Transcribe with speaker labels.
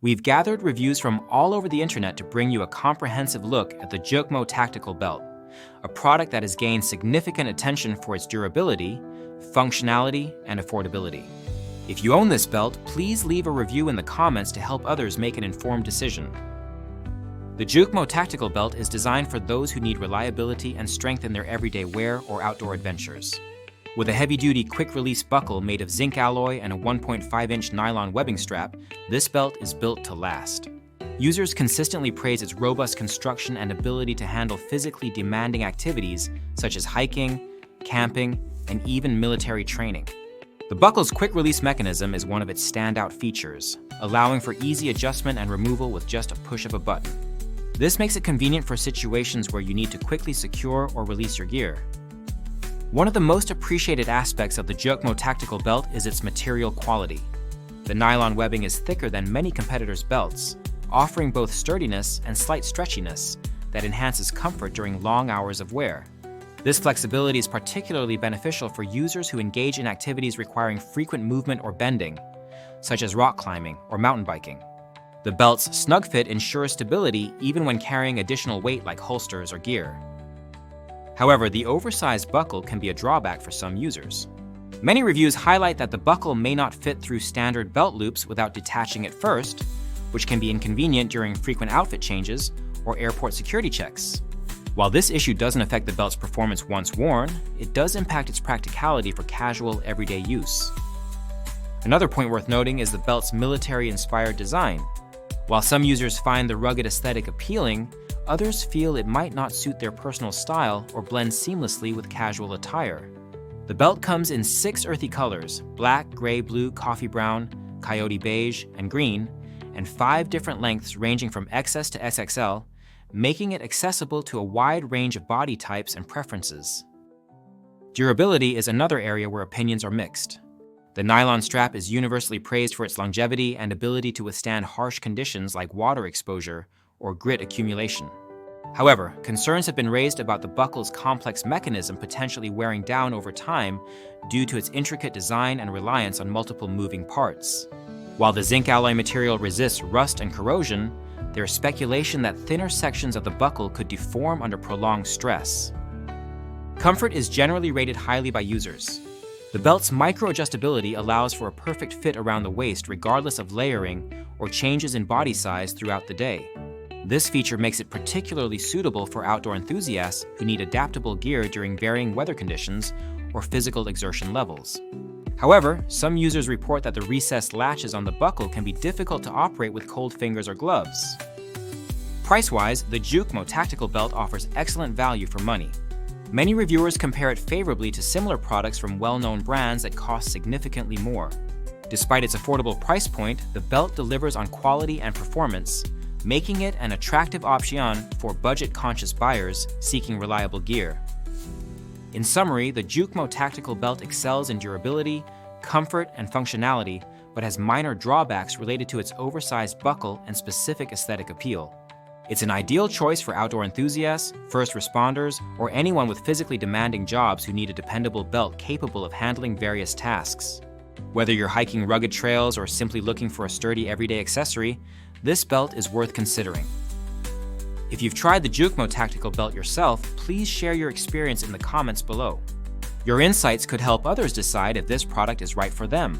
Speaker 1: We've gathered reviews from all over the internet to bring you a comprehensive look at the JUKMO Tactical Belt, a product that has gained significant attention for its durability, functionality, and affordability. If you own this belt, please leave a review in the comments to help others make an informed decision. The JUKMO Tactical Belt is designed for those who need reliability and strength in their everyday wear or outdoor adventures. With a heavy-duty quick-release buckle made of zinc alloy and a 1.5-inch nylon webbing strap, this belt is built to last. Users consistently praise its robust construction and ability to handle physically demanding activities such as hiking, camping, and even military training. The buckle's quick-release mechanism is one of its standout features, allowing for easy adjustment and removal with just a push of a button. This makes it convenient for situations where you need to quickly secure or release your gear. One of the most appreciated aspects of the JUKMO Tactical Belt is its material quality. The nylon webbing is thicker than many competitors' belts, offering both sturdiness and slight stretchiness that enhances comfort during long hours of wear. This flexibility is particularly beneficial for users who engage in activities requiring frequent movement or bending, such as rock climbing or mountain biking. The belt's snug fit ensures stability even when carrying additional weight like holsters or gear. However, the oversized buckle can be a drawback for some users. Many reviews highlight that the buckle may not fit through standard belt loops without detaching it first, which can be inconvenient during frequent outfit changes or airport security checks. While this issue doesn't affect the belt's performance once worn, it does impact its practicality for casual, everyday use. Another point worth noting is the belt's military-inspired design. While some users find the rugged aesthetic appealing, others feel it might not suit their personal style or blend seamlessly with casual attire. The belt comes in 6 earthy colors: black, gray, blue, coffee brown, coyote beige, and green, and 5 different lengths ranging from XS to XXL, making it accessible to a wide range of body types and preferences. Durability is another area where opinions are mixed. The nylon strap is universally praised for its longevity and ability to withstand harsh conditions like water exposure or grit accumulation. However, concerns have been raised about the buckle's complex mechanism potentially wearing down over time due to its intricate design and reliance on multiple moving parts. While the zinc alloy material resists rust and corrosion, there is speculation that thinner sections of the buckle could deform under prolonged stress. Comfort is generally rated highly by users. The belt's micro-adjustability allows for a perfect fit around the waist regardless of layering or changes in body size throughout the day. This feature makes it particularly suitable for outdoor enthusiasts who need adaptable gear during varying weather conditions or physical exertion levels. However, some users report that the recessed latches on the buckle can be difficult to operate with cold fingers or gloves. Price-wise, the JUKMO Tactical Belt offers excellent value for money. Many reviewers compare it favorably to similar products from well-known brands that cost significantly more. Despite its affordable price point, the belt delivers on quality and performance, making it an attractive option for budget-conscious buyers seeking reliable gear. In summary, the JUKMO Tactical Belt excels in durability, comfort, and functionality, but has minor drawbacks related to its oversized buckle and specific aesthetic appeal. It's an ideal choice for outdoor enthusiasts, first responders, or anyone with physically demanding jobs who need a dependable belt capable of handling various tasks. Whether you're hiking rugged trails or simply looking for a sturdy everyday accessory, this belt is worth considering. If you've tried the JUKMO Tactical Belt yourself, please share your experience in the comments below. Your insights could help others decide if this product is right for them.